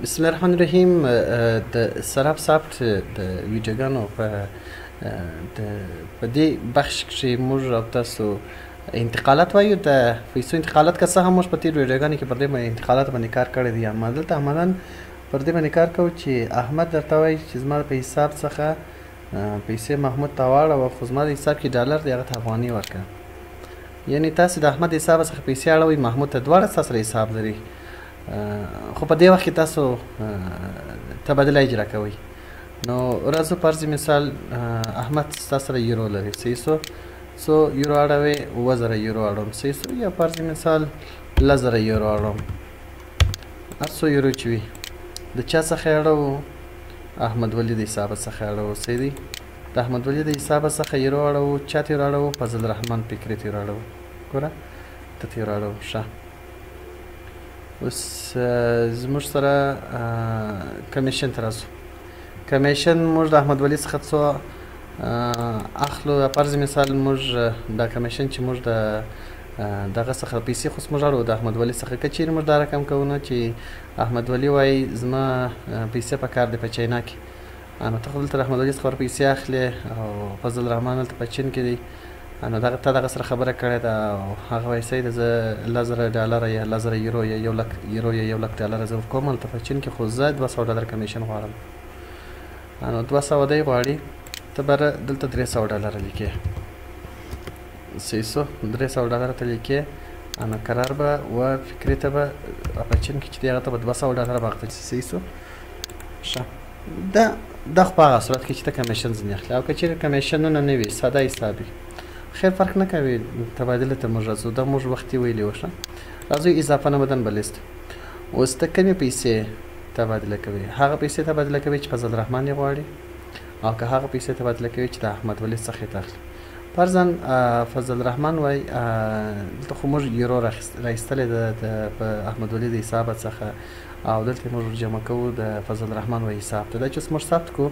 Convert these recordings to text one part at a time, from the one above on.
بسم الله الرحمن الرحیم. د سراب ثبت د ویډیوګانو په دې بخش کښې موږ او تاسو انتقالات وایو. د پیسو انتقالات که څه هم موږ په تېرو ویډیوګانو کې پر دې انتقالات باندې کار کړی دی، اما دلته عملاً پر دې باندې کار کوو چې احمد درته وایي چې زما په حساب څخه پیسې محمود ته واړوه، خو زما د حساب کې ډالر دی، هغه ته افغاني ورکړه. یعنې تاسې د احمد حساب څخه پیسې اړوئ، محمود ته دواړه ستاسو سره حساب لري، خو په دې وخت کې تاسو تبادله اجرا کوئ. نو راځو فرض مثال احمد ستاسو سره یورو لري، صحیح څو یورو اړوئ؟ 7000 یورو اړوم، صحیح څو؟ یا فرض مثال 10000 یورو اړوم، هر څو یورو چې وي. د چا څخه اړوو؟ احمد ولي د حساب څخه اړوو، صحیح دی. د احمد ولي د حساب څخه یورو اړوو، چا ته یورو اړوو؟ فضل الرحمن فکري ته یورو اړوو. ګوره ته ته یورو اړوو. ښه، اوس زموږ سره کمیشن ته راځو. کمیشن موږ د احمد ولي څخه څو اخلو؟ فرض مثال موږ دا کمیشن چې موږ د دغه څخه پیسې خو موږ اړوو د احمد ولي څخه. که چیرې موږ دا رقم کوو نه چې احمد ولي وایي زما پیسې په کار دی په چاینا کې، نو ته خو دلته د احمد ولي څخه پیسې اخلې او فضل الرحمن هلته په چین کې دی، نو تا دغه سره خبره کړې ده او هغه وایي صحیح ده، زه 10000 ډالره یا 10000 یورو یا 1,00,000 یورو یا 1,00,000 ډالره زه ورکوم هلته په چین کې، خو زه 200 ډالر کمیشن غواړم. نو 200 دی غواړي، ته به دلته 300 ډالره لیکې، صحیح څو 300 ډالره ته لیکې، نو قرار به و فکري ته به په چین کې چې دی هغه ته به 200 ډالره به اخته شي، صحیح څو. ښه، دا خو په هغه صورت کې چې ته کمیشن ځینې اخلې، او که چیرې کمیشنونه نه وي، ساده حساب وي، خیر فرق نه کوي. تبادله ته موږ راځو، دا موږ وختي ویلي وو. ښه، راځو اضافه نمدن به لیست. اوس ته کومې پیسې تبادله کوي؟ هغه پیسې تبادله کوي چې فضل الرحمن یې غواړي، او که هغه پیسې تبادله کوي چې د احمد ولي څخه یې تاخلي. فرضاً فضل الرحمن وایي دلته خو موږ یورو راایستلی ده په احمد ولي د حسابه څخه، او دلته موږ جمع کوو د فضل الرحمن وایي حساب ته. دا چې اوس موږ ثبت کړو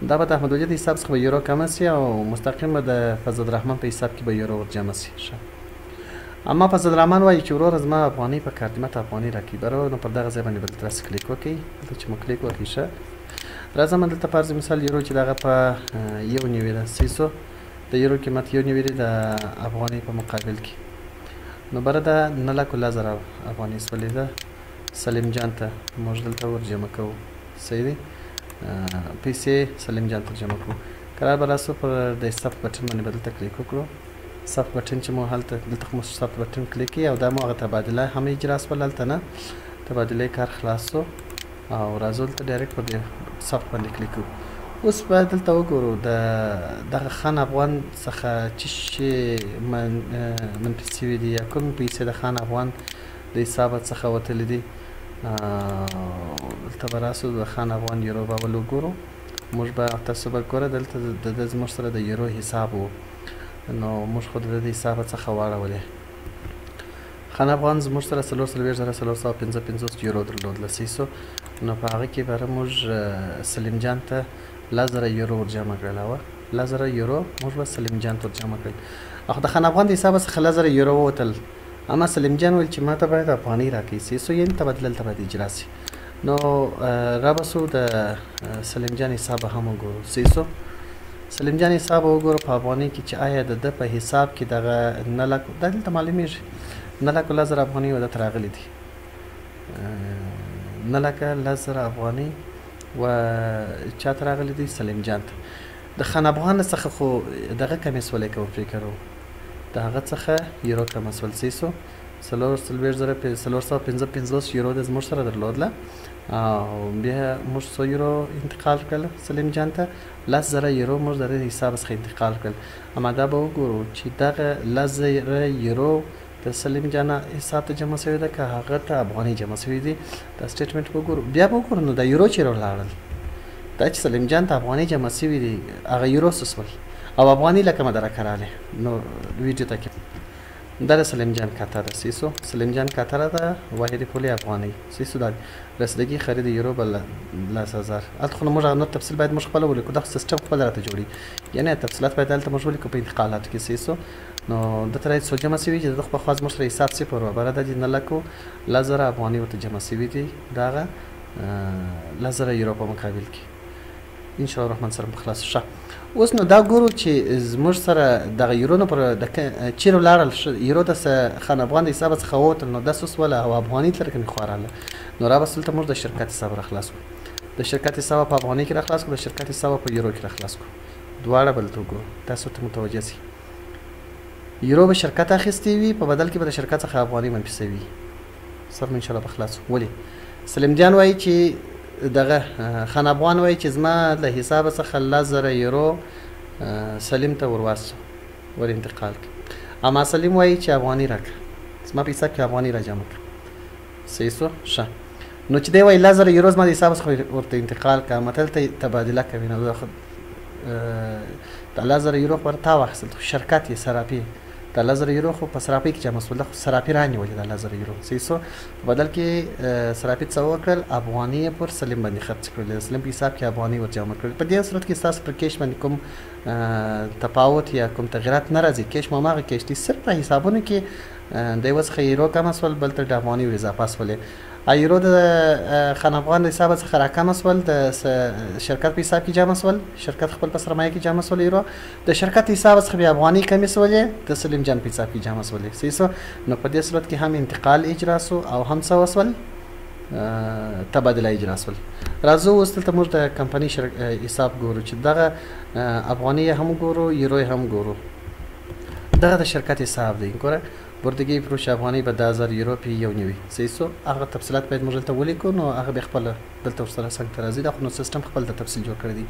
دا به د احمد ولي د حساب څخه به یورو کمه سي او مستقیم به د فضل الرحمن په حساب کې به یورو ورجمع سي. ښه، اما فضل الرحمن وایي چې وروره زما افغانۍ په کار دي، ماته افغانۍ راکړئ. برابر، نو پر دغه ځای باندې به دلته راسې کلیک وکړئ. دلته چې مو کلیک وکړئ، ښه راځم دلته فرض مثال یورو چې دغه په 1.90 ده، صحیح څو د یورو قیمت 1.90 دی د افغانۍ په مقابل کې. نو بره ده 9,10,000 افغانۍ سولې ده. سلیم جان ته موږ دلته ور جمع کوو، صحیح دی. پیسې سلیم جان ته جمع کوو. قرار به راسو پر د ثبت بټن باندې به دلته کلیک وکړو. ثبت بټن چې مو هلته دلته خو مو ثبت بټن کلیک کړي او دا مو هغه تبادله هم اجرا سول، هلته نه تبادله کار خلاص سو او راځو دلته ډایرکټ پر ثبت باندې کلیک کوو. اوس به دلته وګورو دغه خان افغان څخه څه شی منفي سوي دي، یا کوم پیسې د خان افغان د حسابه څخه وتلي دي. دلته به راسو د خان افغان یورو به ول وګورو. موږ به تاسو به ګوره دلته د زموږ سره د یورو حساب و، نو موږ خو د دې حسابه څخه واړولې. خان افغان زموږ سره 4,455 یورو درلودله، صحیح څو. نو په هغه کې به موږ سلیم جان ته 1,000 یورو ورجمع کړل، او 1,000 یورو موږ به سلیم جان ته ورجمع کړل. او د خان افغان د حسابه څخه 1,000 یورو ووتل، اما سلیم جان ویل چې ما ته باید افغانۍ راکړئ، صحیح څو، یعنې تبادله دلته باید اجرا سي. نو رابسو د سلیم جان حساب هم وګورو، صحیح څو. سلیم جان حساب وګورو په افغانۍ کې چې آیا د ده په حساب کې دغه 9,00,000 دا دلته معلومیږي 9,10,000 افغانۍ و دته راغلي دي، 9,10,000 افغانۍ و چاته راغلي دي؟ سلیم جان ته. د خان افغان څخه خو دغه کمې سولې کوم فکر و، د هغه څخه یورو کمه سول، صحیح څو 4,455 یورو د زموږ سره درلودله، او بیا موږ 100 یورو انتقال کړل سلیم جان ته، 10,000 یورو موږ د دې حساب څخه انتقال کړل. اما دا به وګورو چې دغه 10,000 یورو د سلیم جان حساب ته جمع شوي ده که هغه ته افغانۍ جمع شوي دي. دا سټیټمنټ وګورو، بیا به وګورو نو دا یورو چیرې ولاړل. دا چې سلیم جان ته افغانۍ جمع شوي دي هغه یورو څه سول، او افغانۍ له کومه درکه راغلې. نو ویډیو ته کې دا د سلیم جان کاته ده، صحیح څو سلیم جان کاته ده واحد پولي افغانۍ، صحیح څو دا رسیدګي خرید یورو به 10,000. هلته خو موږ نور تفصیل باید موږ خپله ولیکو، دا خو سیسټم خپله راته جوړي، یعنې تفصیلات باید هلته موږ ولیکو په انتقالاتو کې، صحیح څو. نو دته راځي څو جمع شوي چې د خو په خاص مشر حساب صفر و، بره د 9,10,000 افغانۍ ورته جمع شوي دي. دغه لس زره یورو په مقابل کې ان شاء الله الرحمن سره به خلاص شه. اوس نو دا ګورو چې زموږ سره دغه یورو نه پر چیرې ولاړل یورو د خان افغان د حساب څخه ووتل نو دا سوس ولا او افغاني تر کې خوراله نو را بسل ته موږ د شرکت حساب را خلاص کو د شرکت حساب په افغاني کې را خلاص کو د شرکت حساب په یورو کې را خلاص کو دواړه بل ته وګورو تاسو ته متوجه سي یورو به شرکت اخیستي وي په بدل کې به د شرکت څخه افغاني منفي سوي سر ان شاء الله به خلاص ولی سلیم جان وایي چې دغه خان افغان وایي چې زما له حساب څخه 10,000 یورو سلیم ته ورواستو ور انتقال کړ اما سلیم وایي چې افغاني راکړه زما په حساب کې افغاني را جمع کړه صحیح سو ښه نو چې دی وایي 10,000 یورو زما د حساب څخه ورته انتقال کړه متل ته تبادله کوي نو د 10,000 یورو پر تا واخیستل شرکت یې صرافي د 10,000 یورو خو په صرافي کې جمع شول خو صرافي رانیولې د 10,000 یورو صحیح سو په بدل کې صرافي څه وکړل افغاني پر سلیم باندې خرڅ کړل سلیم په حساب کې افغاني ور جمع کړل په دې صورت کې تاسو پر کیش باندې کوم تفاوت یا کوم تغیرات نه راځي کیش ماماغه کیش دي صرف په حسابونو کې د وسخه یورو کم اسول بل تر د افغاني ور اضافه اسول ایرو د خان افغان د حساب څخه راکم اسول د شرکت په حساب کې جمع اسول شرکت خپل په سرمایه کې جمع اسول ایرو د شرکت حساب څخه بیا افغاني کم اسول د سلیم جان په حساب کې جمع اسول صحیح سو نو په دې صورت کې هم انتقال اجرا سو او هم څه وسول تبادله اجرا سول راځو اوس دلته موږ د کمپنۍ حساب ګورو چې دغه افغاني هم ګورو یورو هم ګورو دغه د شرکت حساب دی ګوره بردگی فروش افغانی به 10,000 یورو پی یو نیوي صحیح سو هغه تفصیلات باید موږ دلته ولیکو نو هغه به خپل دلته ورسره څنګه راځي دا خو نو سیستم خپل د تفصیل جوړ کړی دی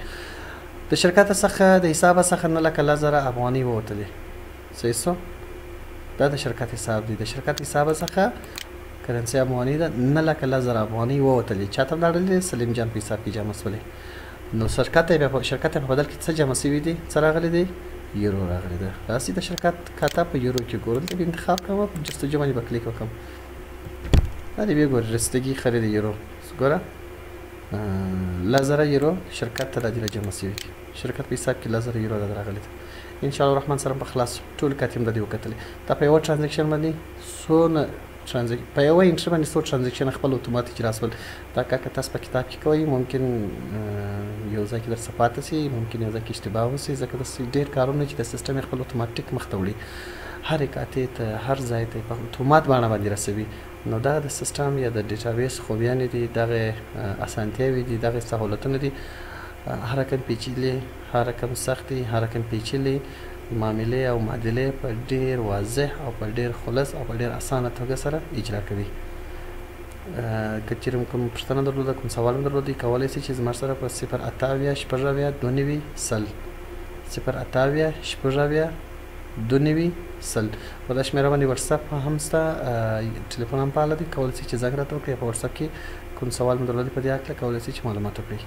د شرکت څخه د حساب څخه 9,00,000 افغاني ووتلې صحیح سو دا د شرکت حساب دی د شرکت حساب څخه کرنسي افغاني ده 9,00,000 افغاني ووتلې چاته ولاړلې سلیم جان په حساب کې جمع شولې نو شرکت په بدل کې څه جمع شوي دي څه راغلي دي یورو راغلی ده راسي د شرکت کاته په یورو کې ګورل ته انتخاب کوم جستجو باندې به کلیک وکم دا دی ګور رستګي خرید یورو ګوره 10,000 یورو شرکت ته د جمع شوي شرکت په حساب کې 10,000 یورو راغلی ده ان شاء الله الرحمن سره په خلاص ټول کاتیم د دې وکتلې دا په یو ترانزیکشن باندې سونه په یو انټر باندې څو ترانزیکشن خپل اتوماتیک راسول دا کار که تاسو په کتاب کې کوئ ممکن یو ځای کې در څه پاته سي ممکن یو ځای کې اشتباه وسي ځکه داسې ډېر کارونه چې د سیسټم یې خپل اتوماتیک مخ ته وړي هرې کاتې ته هر ځای ته په اتومات باندې باندې رسوي نو دا د سیسټم یا د ډیټابیس خوبیانې دي دغه اسانتیاوې دي دغه سهولتونه دي هر رقم پیچیدې هر رقم سختې هر رقم پیچلې معاملې او معادلې په ډېر واضح او په ډېر خلص او په ډېر اسانه توګه سره اجرا کوي که چیرې کوم پوښتنه درلوده کوم سوال هم درلودی کولی شئ چې زما سره په 080 شپږ 92 سل 080 شپږ 92 سل په دا شمېره باندې وټساپ هم شته ټلیفون هم فعاله دی کولی شئ چې زنګ راته وکړئ په وټساپ کې کوم سوال هم درلودی په دې هکله کولی شئ چې معلومات وکړئ